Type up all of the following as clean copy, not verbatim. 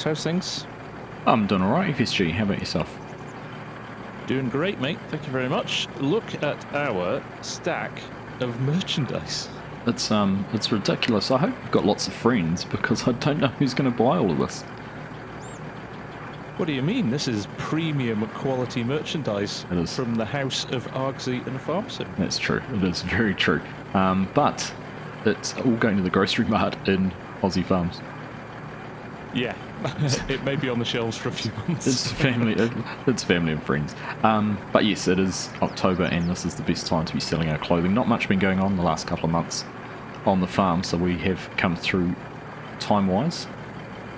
Args, how's things? I'm doing alright, FSG. How about yourself? Doing great, mate. Thank you very much. Look at our stack of merchandise. It's ridiculous. I hope you've got lots of friends because I don't know who's going to buy all of this. What do you mean? This is premium quality merchandise It is. from the house of Argsy and Farm Sim. That's true. It is very true. But it's all going to the grocery mart in Aussie Farms. Yeah, it may be on the shelves for a few months. It's family. It's family and friends. But yes, it is October, and this is the best time to be selling our clothing. Not much been going on the last couple of months on the farm, so we have come through time-wise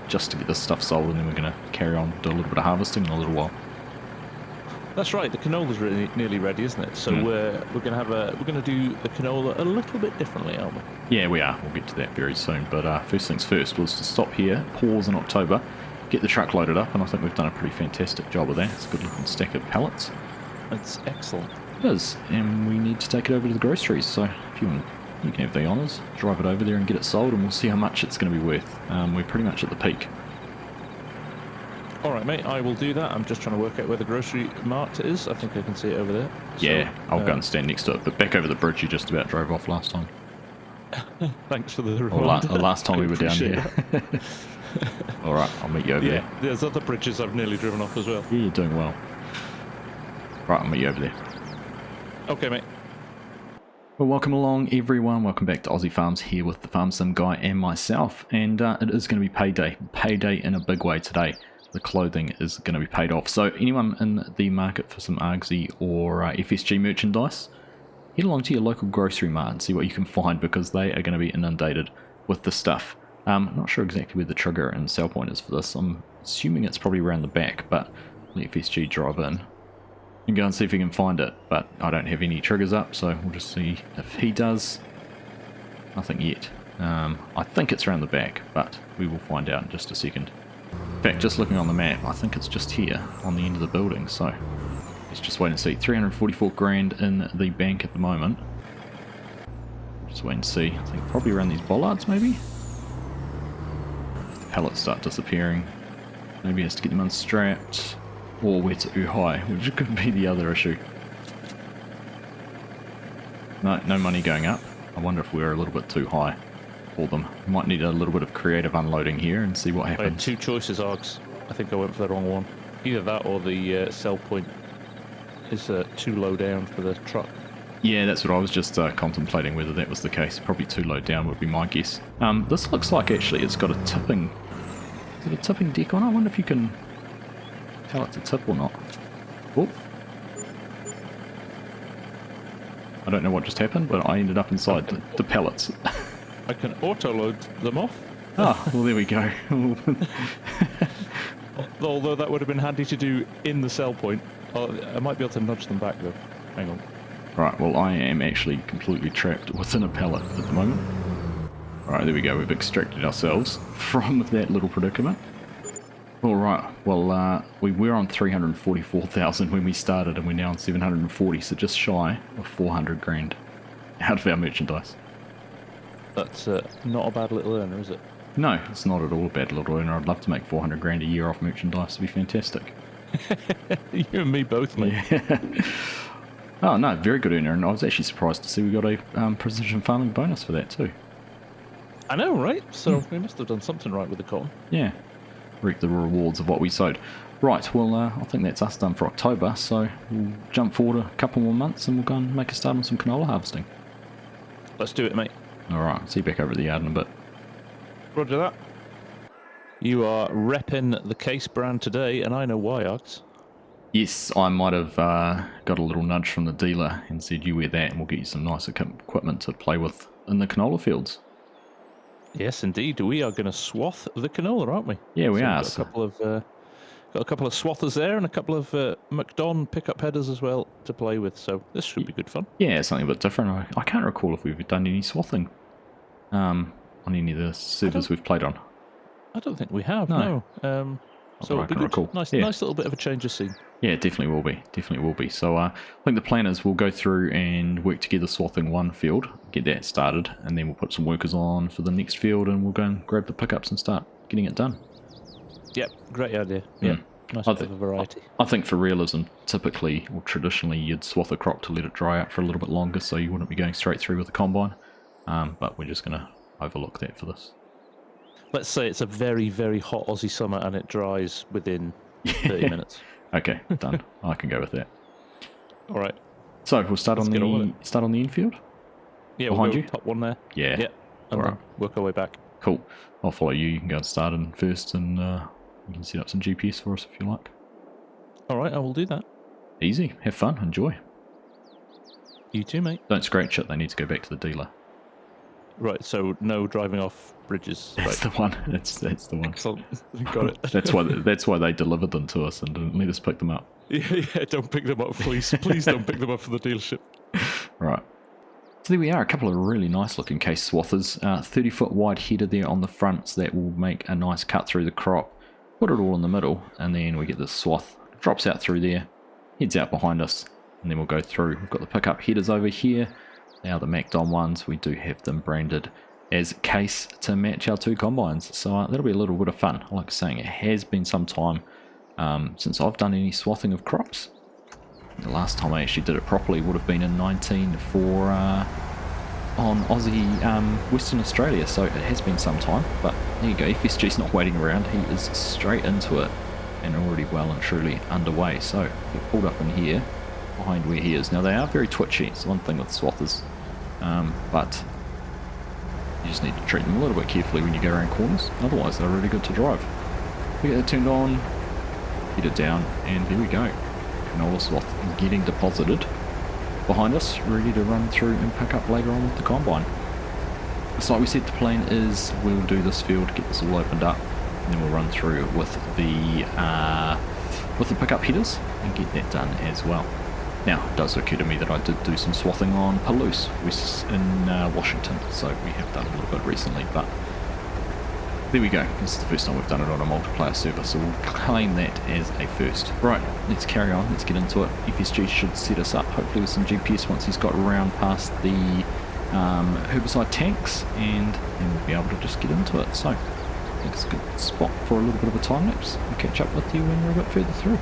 just to get this stuff sold, and then we're going to carry on, do a little bit of harvesting in a little while. That's right. The canola's really nearly ready, isn't it? So we're going to do the canola a little bit differently, aren't we? Yeah, we are. We'll get to that very soon. But first things first was to stop here, pause in October, get the truck loaded up, and I think we've done a pretty fantastic job of that. It's a good looking stack of pallets. It's excellent. It is, and we need to take it over to the groceries. So if you want, you can have the honours, drive it over there and get it sold, and we'll see how much it's going to be worth. We're pretty much at the peak. All right, mate, I will do that. I'm just trying to work out where the grocery mart is. I think I can see it over there. Yeah, so, I'll go and stand next to it. But back over the bridge, you just about drove off last time. Thanks for the Or reminder. last time we were down here. All right, I'll meet you over there. There's other bridges I've nearly driven off as well. Yeah, you're doing well. Right, I'll meet you over there. Okay, mate. Well, welcome along, everyone. Welcome back to Aussie Farms here with the Farm Sim guy and myself. And it is going to be payday. Payday in a big way today. The clothing is going to be paid off. So anyone in the market for some Argsy or FSG merchandise, head along to your local grocery mart and see what you can find, because they are going to be inundated with the stuff. I'm not sure exactly where the trigger and sell point is for this. I'm assuming it's probably around the back, but let FSG drive in and go and see if he can find it. But I don't have any triggers up, so we'll just see if he does. Nothing yet. I think it's around the back, but we will find out in just a second. In fact, just looking on the map, I think it's just here on the end of the building, so let's just wait and see. 344 grand in the bank at the moment. Just wait and see. I think probably around these bollards, maybe? The pallets start disappearing. Maybe he has to get them unstrapped, or we're too high, which could be the other issue. No money going up. I wonder if we're a little bit too high for them. We might need a little bit of creative unloading here and see what happens. I had two choices, Args. I think I went for the wrong one. Either that or the sell point is too low down for the truck. Yeah, that's what I was just contemplating, whether that was the case. Probably too low down would be my guess. This looks like actually it's got a tipping... Is it a tipping deck on? I wonder if you can tell it to tip or not. Oh. I don't know what just happened, but I ended up inside the pallets. I can auto-load them off. Oh, well there we go. Although that would have been handy to do in the sell point. I might be able to nudge them back though. Hang on. Right, well I am actually completely trapped within a pallet at the moment. Alright, there we go. We've extracted ourselves from that little predicament. Alright, well we were on 344,000 when we started, and we're now on 740, so just shy of 400 grand out of our merchandise. That's not a bad little earner, is it? No, it's not at all a bad little earner. I'd love to make 400 grand a year off merchandise. It'd be fantastic. You and me both, mate. Yeah. Oh no, very good earner, and I was actually surprised to see we got a precision farming bonus for that too. I know, right? So we must have done something right with the cotton. Yeah, reap the rewards of what we sowed. Right, well I think that's us done for October, so we'll jump forward a couple more months and we'll go and make a start on some canola harvesting. Let's do it, mate. Alright, see you back over at the yard in a bit. Roger that. You are repping the Case brand today, and I know why, Args. Yes, I might have got a little nudge from the dealer and said you wear that and we'll get you some nice equipment to play with in the canola fields. Yes, indeed. We are going to swath the canola, aren't we? Yeah, we are. Got a couple of swathers there and a couple of McDon pickup headers as well to play with, so this should be good fun. Yeah, something a bit different. I can't recall if we've done any swathing on any of the servers we've played on. I don't think we have, no. So it'll be good. Recall. Nice little bit of a change of scene. Yeah, it definitely will be. Definitely will be. So I think the plan is we'll go through and work together swathing one field, get that started, and then we'll put some workers on for the next field and we'll go and grab the pickups and start getting it done. Yep, great idea. Yeah, nice I bit of a variety. I think for realism, typically or traditionally, you'd swath a crop to let it dry out for a little bit longer, so you wouldn't be going straight through with the combine. But we're just going to overlook that for this. Let's say it's a very, very hot Aussie summer and it dries within 30 minutes. Okay, done. I can go with that. All right. So we'll start Let's on get on with the start on the infield. Yeah, Behind we'll you? go top one there. Yeah. Yeah, and All then right. work our way back. Cool. I'll follow you. You can go and start in first, and you can set up some GPS for us if you like. All right, I will do that. Easy. Have fun. Enjoy. You too, mate. Don't scratch it. They need to go back to the dealer. Right, so no driving off bridges. That's Right. the one. That's the one. Excellent. Got it. That's why they delivered them to us and didn't let us pick them up. Yeah, don't pick them up, please. Please don't pick them up from the dealership. Right. So there we are, a couple of really nice looking case swathers. 30-foot wide header there on the front, so that will make a nice cut through the crop. Put it all in the middle, and then we get this swath. Drops out through there, heads out behind us, and then we'll go through. We've got the pickup headers over here. Now the MacDon ones, we do have them branded as case to match our two combines. So that'll be a little bit of fun. Like saying, it has been some time since I've done any swathing of crops. The last time I actually did it properly would have been in 19 for on Aussie Western Australia, so it has been some time. But there you go, FSG's not waiting around, he is straight into it and already well and truly underway. So he pulled up in here behind where he is. Now they are very twitchy, it's one thing with swathers, but you just need to treat them a little bit carefully when you go around corners, otherwise they're really good to drive. We get that turned on, get it down, and there we go. Canola swath getting deposited behind us, ready to run through and pick up later on with the combine. So like we said, the plan is we'll do this field, get this all opened up, and then we'll run through with the pickup headers and get that done as well. Now, it does occur to me that I did do some swathing on Palouse, west in Washington, so we have done a little bit recently, but there we go. This is the first time we've done it on a multiplayer server, so we'll claim that as a first. Right, let's carry on, let's get into it. FSG should set us up, hopefully with some GPS once he's got around past the herbicide tanks, and then we'll be able to just get into it. So, I think it's a good spot for a little bit of a time lapse. I'll catch up with you when we're a bit further through.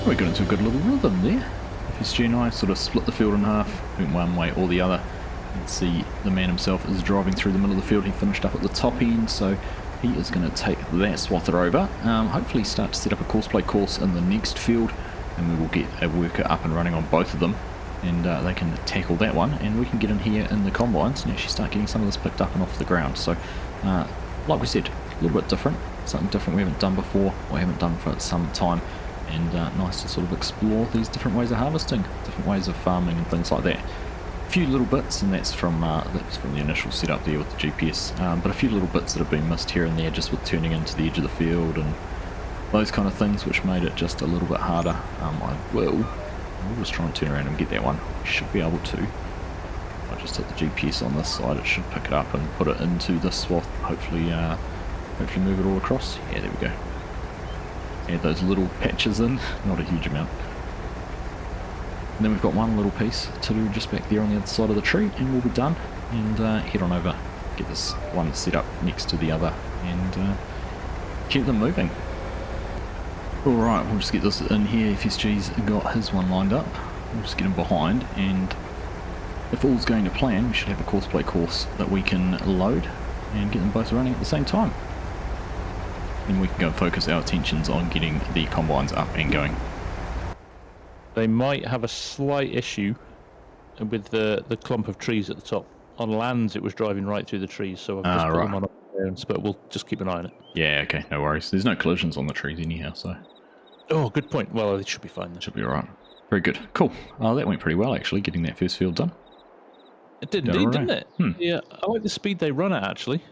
We got into a good little rhythm there. FSG and I sort of split the field in half, went one way or the other. Let's see, the man himself is driving through the middle of the field. He finished up at the top end, so he is going to take that swather over. Hopefully start to set up a course play course in the next field, and we will get a worker up and running on both of them, and they can tackle that one, and we can get in here in the combines and actually start getting some of this picked up and off the ground. So like we said, a little bit different, something different we haven't done before, or haven't done for some time, and nice to sort of explore these different ways of harvesting, different ways of farming and things like that. A few little bits, and that's from the initial setup there with the GPS, but a few little bits that have been missed here and there just with turning into the edge of the field and those kind of things, which made it just a little bit harder. We'll just try and turn around and get that one. We should be able to. I just hit the GPS on this side, it should pick it up and put it into this swath, hopefully move it all across. Yeah, there we go. Add those little patches in, not a huge amount. And then we've got one little piece to do just back there on the other side of the tree, and we'll be done. And head on over, get this one set up next to the other, and keep them moving. Alright, we'll just get this in here. FSG's got his one lined up. We'll just get him behind, and if all's going to plan, we should have a course play course that we can load and get them both running at the same time. And we can go and focus our attentions on getting the combines up and going. They might have a slight issue with the clump of trees at the top. On lands, it was driving right through the trees, so I've just put them on up there, but we'll just keep an eye on it. Yeah, okay, no worries. There's no collisions on the trees anyhow, so... Oh, good point. Well, it should be fine then. Should be alright. Very good. Cool. That went pretty well, actually, getting that first field done. It did indeed, didn't it? Yeah, I like the speed they run at, actually.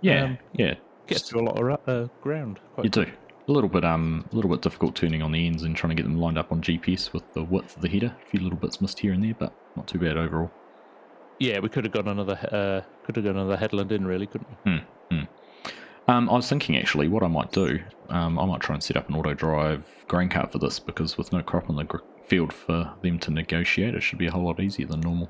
Yeah, yeah. Gets through a lot of ground. You do. A little bit difficult turning on the ends and trying to get them lined up on GPS with the width of the header. A few little bits missed here and there, but not too bad overall. Yeah, we could have got another headland in, really, couldn't we? I was thinking actually, what I might do, I might try and set up an auto drive grain cart for this, because with no crop in the field for them to negotiate, it should be a whole lot easier than normal.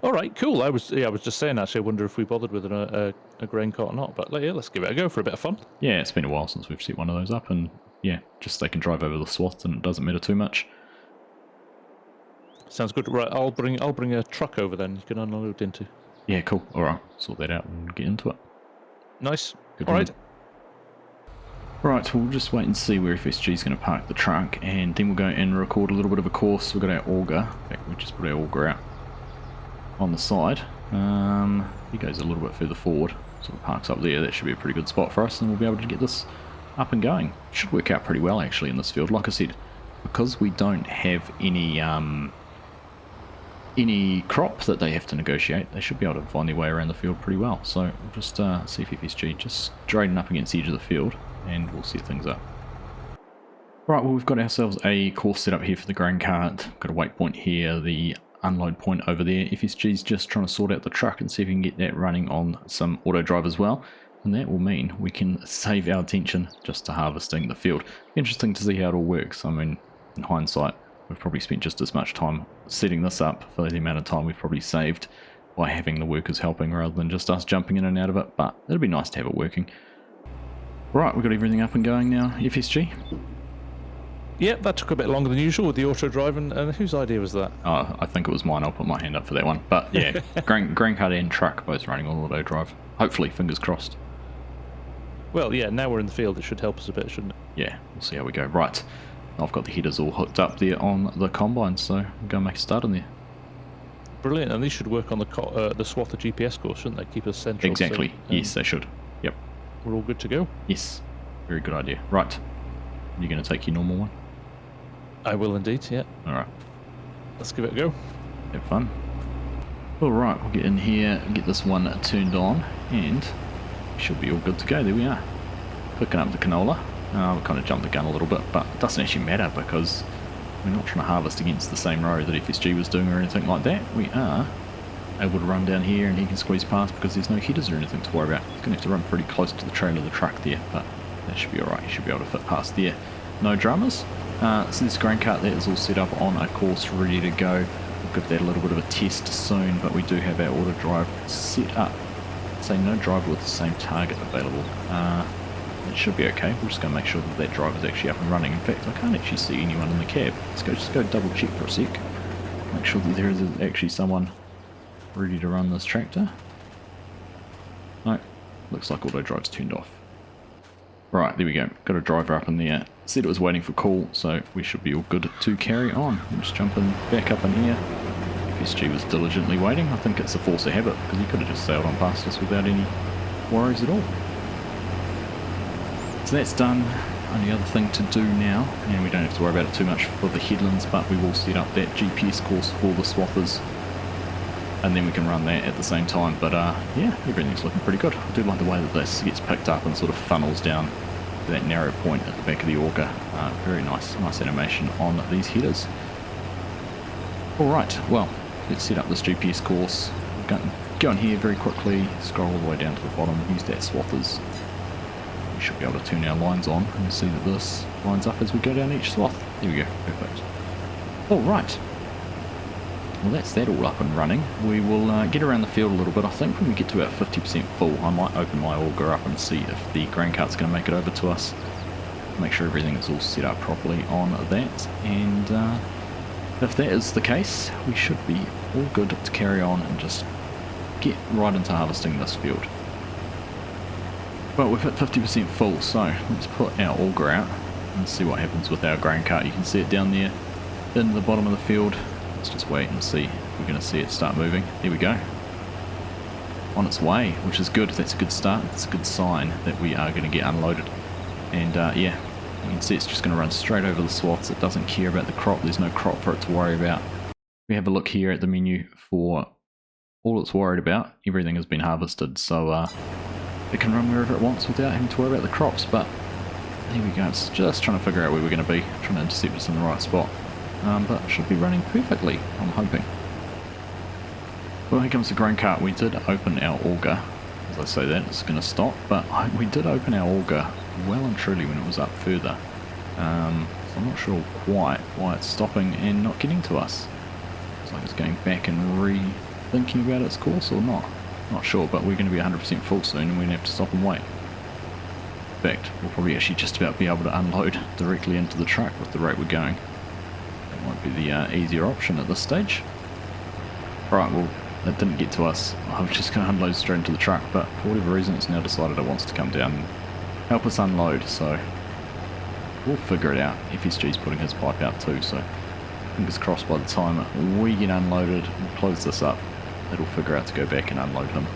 All right, cool. I was just saying, actually, I wonder if we bothered with a grain cart or not. But yeah, let's give it a go for a bit of fun. Yeah, it's been a while since we've set one of those up, and yeah, just they can drive over the swath and it doesn't matter too much. Sounds good. Right, I'll bring a truck over then. You can unload into. Yeah, cool. All right, sort that out and get into it. Nice. Good. All right. Right, we'll just wait and see where FSG is going to park the truck, and then we'll go and record a little bit of a course. We've got our auger. In fact, we just put our auger out on the side. He goes a little bit further forward, sort of parks up there. That should be a pretty good spot for us, and we'll be able to get this up and going. Should work out pretty well actually in this field. Like I said, because we don't have any crop that they have to negotiate, they should be able to find their way around the field pretty well. So we'll just see if FSG just drain up against the edge of the field, and we'll set things up. Right, well, we've got ourselves a course set up here for the grain cart. Got a waypoint here, the unload point over there. FSG's just trying to sort out the truck and see if we can get that running on some auto drive as well, and that will mean we can save our attention just to harvesting the field. Interesting to see how it all works. I mean, in hindsight, we've probably spent just as much time setting this up for the amount of time we've probably saved by having the workers helping rather than just us jumping in and out of it, but it'd be nice to have it working. Right, we've got everything up and going now. FSG? Yep, that took a bit longer than usual with the auto drive, and whose idea was that? Oh, I think it was mine. I'll put my hand up for that one. But yeah, grain cart and truck both running on auto drive. Hopefully, fingers crossed. Well, yeah, now we're in the field, it should help us a bit, shouldn't it? Yeah, we'll see how we go. Right, I've got the headers all hooked up there on the combine, so we'll go and make a start in there. Brilliant, and these should work on the Swathing GPS course, shouldn't they? Keep us central. Exactly, so, yes, they should. Yep. We're all good to go. Yes, very good idea. Right, you're going to take your normal one? I will indeed, yeah. Alright. Let's give it a go. Have fun. Alright, we'll get in here and get this one turned on, and we should be all good to go. There we are. Picking up the canola. We kind of jumped the gun a little bit, but it doesn't actually matter because we're not trying to harvest against the same row that FSG was doing or anything like that. We are able to run down here and he can squeeze past because there's no headers or anything to worry about. He's going to have to run pretty close to the trail of the truck there, but that should be alright. He should be able to fit past there. No dramas. So this grain cart that is all set up on a course ready to go. We'll give that a little bit of a test soon, but we do have our auto drive set up. Say no driver with the same target available. That it should be okay. We're just going to make sure that that driver's actually up and running. In fact, I can't actually see anyone in the cab. Just go double check for a sec. Make sure that there is actually someone ready to run this tractor. No, looks like auto drive's turned off. Right, there we go. Got a driver up in there. Said it was waiting for call, so we should be all good to carry on. We'll just jump in, back up in here. FSG was diligently waiting. I think it's a force of habit, because he could have just sailed on past us without any worries at all. So that's done. Only other thing to do now, and we don't have to worry about it too much for the headlands, but we will set up that GPS course for the swathers, and then we can run that at the same time. But yeah, everything's looking pretty good. I do like the way that this gets picked up and sort of funnels down to that narrow point at the back of the auger. Very nice animation on these headers. Alright, well, let's set up this GPS course. Go in here very quickly, scroll all the way down to the bottom, use that swathers. We should be able to turn our lines on and see that this lines up as we go down each swath. There we go, perfect. Alright. Well, that's that all up and running. We will get around the field a little bit. I think when we get to about 50% full, I might open my auger up and see if the grain cart's going to make it over to us. Make sure everything is all set up properly on that. And if that is the case, we should be all good to carry on and just get right into harvesting this field. Well, we've hit 50% full, so let's put our auger out and see what happens with our grain cart. You can see it down there in the bottom of the field. Let's just wait and see if we're going to see it start moving. There we go. On its way, which is good. That's a good start. It's a good sign that we are going to get unloaded. And yeah, you can see it's just going to run straight over the swaths. It doesn't care about the crop. There's no crop for it to worry about. We have a look here at the menu for all it's worried about. Everything has been harvested, so it can run wherever it wants without having to worry about the crops. But there we go. It's just trying to figure out where we're going to be, trying to intercept us in the right spot. But it should be running perfectly, I'm hoping. Well, here comes the grain cart. We did open our auger. As I say that, it's going to stop, but we did open our auger well and truly when it was up further. So I'm not sure quite why it's stopping and not getting to us. Looks like it's going back and rethinking about its course or not. Not sure, but we're going to be 100% full soon and we're going to have to stop and wait. In fact, we'll probably actually just about be able to unload directly into the truck with the rate we're going. That might be the easier option at this stage. Right, well, that didn't get to us. I was just going to unload straight into the truck, but for whatever reason it's now decided it wants to come down and help us unload, so we'll figure it out. FSG's putting his pipe out too, so fingers crossed by the time we get unloaded, we'll close this up, it'll figure out to go back and unload him.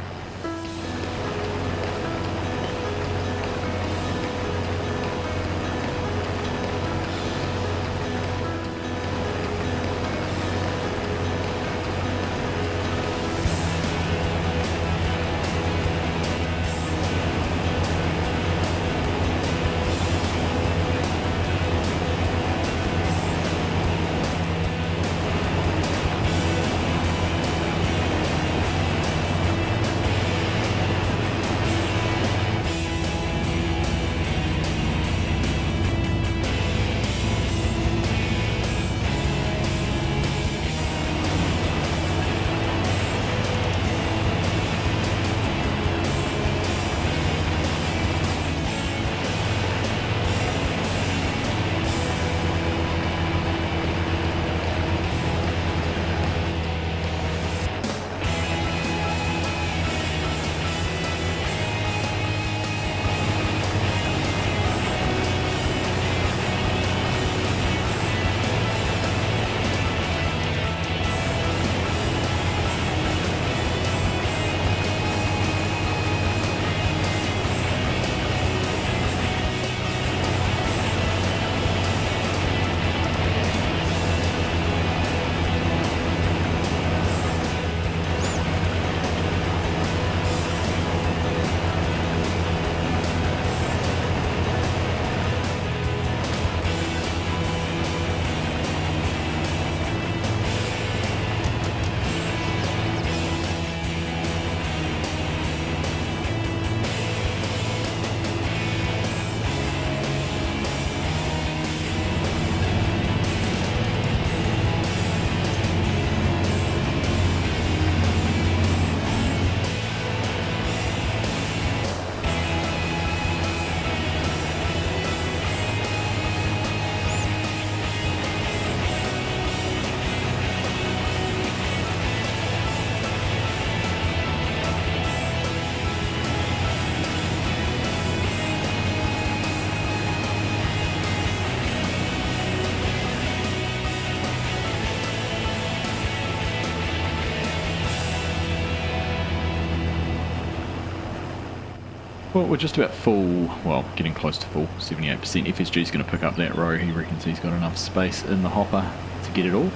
Well, we're just about full, well, getting close to full, 78%. FSG's going to pick up that row. He reckons he's got enough space in the hopper to get it all.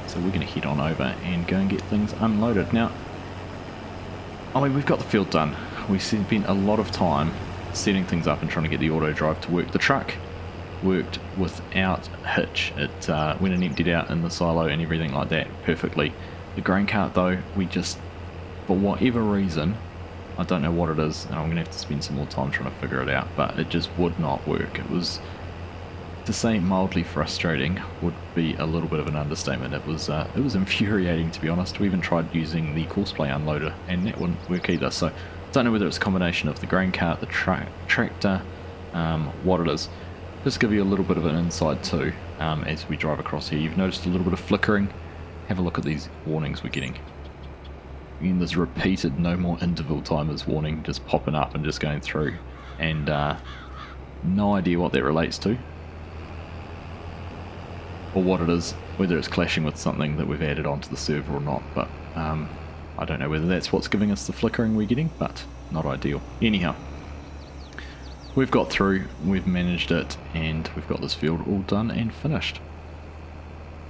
So we're going to head on over and go and get things unloaded. Now, I mean, we've got the field done. We spent a lot of time setting things up and trying to get the auto drive to work. The truck worked without hitch. It went and emptied out in the silo and everything like that perfectly. The grain cart, though, we just, for whatever reason, I don't know what it is, and I'm going to have to spend some more time trying to figure it out, but it just would not work. It was, to say mildly frustrating would be a little bit of an understatement. It was infuriating, to be honest. We even tried using the Courseplay unloader, and that wouldn't work either. So I don't know whether it's a combination of the grain cart, the tractor, what it is. Just to give you a little bit of an insight too, as we drive across here. You've noticed a little bit of flickering. Have a look at these warnings we're getting. In this repeated no more interval timers warning just popping up and just going through, and no idea what that relates to or what it is, whether it's clashing with something that we've added onto the server or not, but I don't know whether that's what's giving us the flickering we're getting, but not ideal. Anyhow, we've got through, we've managed it, and we've got this field all done and finished.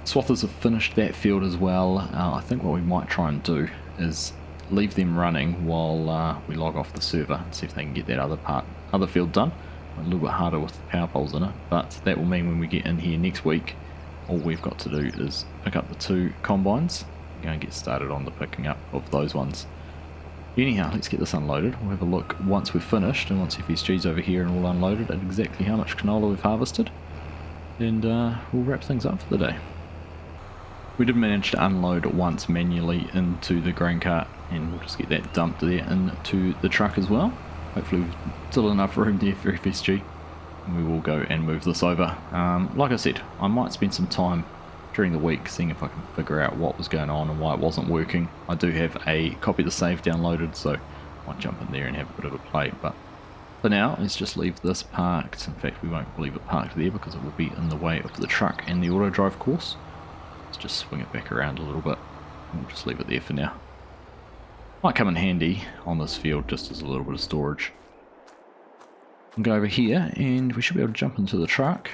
Swathers have finished that field as well. I think what we might try and do is leave them running while we log off the server and see if they can get that other field done. A little bit harder with the power poles in it, but that will mean when we get in here next week, all we've got to do is pick up the 2 combines and go and get started on the picking up of those ones. Anyhow, let's get this unloaded. We'll have a look once we've finished and once FSG's over here and all unloaded at exactly how much canola we've harvested, and we'll wrap things up for the day. We did manage to unload once manually into the grain cart, and we'll just get that dumped there into the truck as well. Hopefully we've still enough room there for FSG, and we will go and move this over. Like I said, I might spend some time during the week seeing if I can figure out what was going on and why it wasn't working. I do have a copy of the save downloaded, so I might jump in there and have a bit of a play, but for now let's just leave this parked. In fact, we won't leave it parked there because it will be in the way of the truck and the auto drive course. Let's just swing it back around a little bit, and we'll just leave it there for now. Might come in handy on this field just as a little bit of storage. We'll go over here and we should be able to jump into the truck.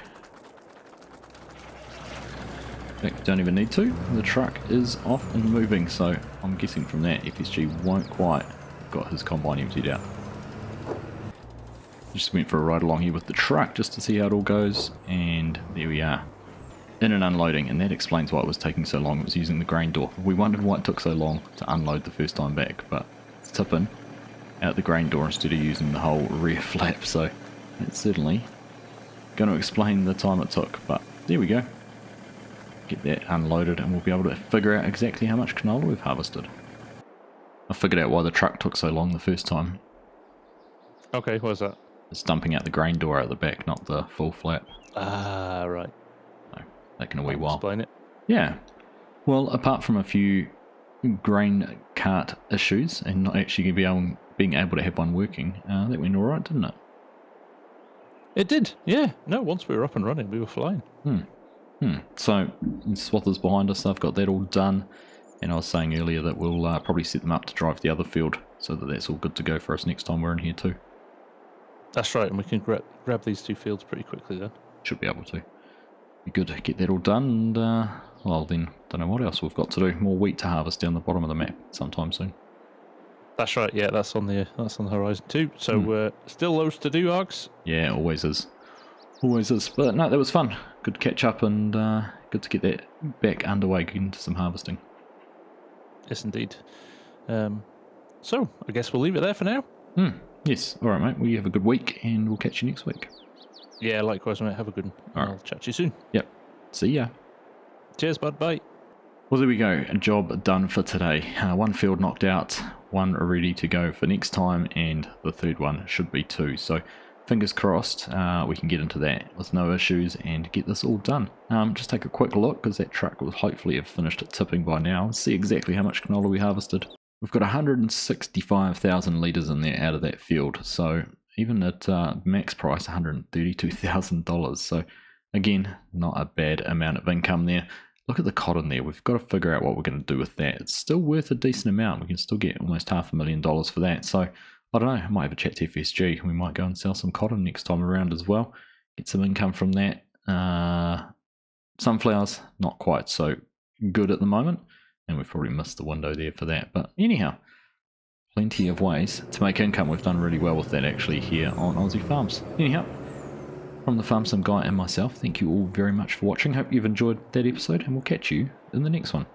In fact, we don't even need to. The truck is off and moving, so I'm guessing from that FSG won't quite have got his combine emptied out. Just went for a ride along here with the truck just to see how it all goes, and there we are. In and unloading, and that explains why it was taking so long. It was using the grain door. We wondered why it took so long to unload the first time back, but it's tipping out the grain door instead of using the whole rear flap, so that's certainly going to explain the time it took. But there we go. Get that unloaded and we'll be able to figure out exactly how much canola we've harvested. I figured out why the truck took so long the first time. Okay, what is that? It's dumping out the grain door out the back, not the full flap. Ah, right. Taking a wee while. Explain it. Yeah. Well, apart from a few grain cart issues and not actually being able to have one working, that went alright, didn't it? It did, yeah. No, once we were up and running, we were flying. So, Swathers behind us, I've got that all done, and I was saying earlier that we'll probably set them up to drive the other field, so that that's all good to go for us next time we're in here too. That's right, and we can grab these 2 fields pretty quickly then. Should be able to. Be good to get that all done, and well then, don't know what else we've got to do. More wheat to harvest down the bottom of the map sometime soon. That's right, yeah, that's on the horizon too. So still loads to do, Args. Yeah, always is. Always is. But no, that was fun. Good to catch up, and good to get that back underway, get into some harvesting. Yes, indeed. So, I guess we'll leave it there for now. Yes, alright mate, well you have a good week, and we'll catch you next week. Yeah, likewise, mate. Have a good one. I'll chat to you soon. Yep. See ya. Cheers, bud. Bye. Well, there we go. A job done for today. 1 field knocked out, 1 ready to go for next time, and the 3rd one should be 2. So, fingers crossed we can get into that with no issues and get this all done. Just take a quick look, because that truck will hopefully have finished it tipping by now, and see exactly how much canola we harvested. We've got 165,000 litres in there out of that field, so even at max price, $132,000. So again, not a bad amount of income there. Look at the cotton there. We've got to figure out what we're going to do with that. It's still worth a decent amount. We can still get almost $500,000 for that. So I don't know, I might have a chat to FSG. We might go and sell some cotton next time around as well. Get some income from that. Sunflowers, not quite so good at the moment. And we've probably missed the window there for that. But anyhow, plenty of ways to make income. We've done really well with that actually here on Aussie Farms. Anyhow, from the Farm Sim Guy and myself, thank you all very much for watching. Hope you've enjoyed that episode, and we'll catch you in the next one.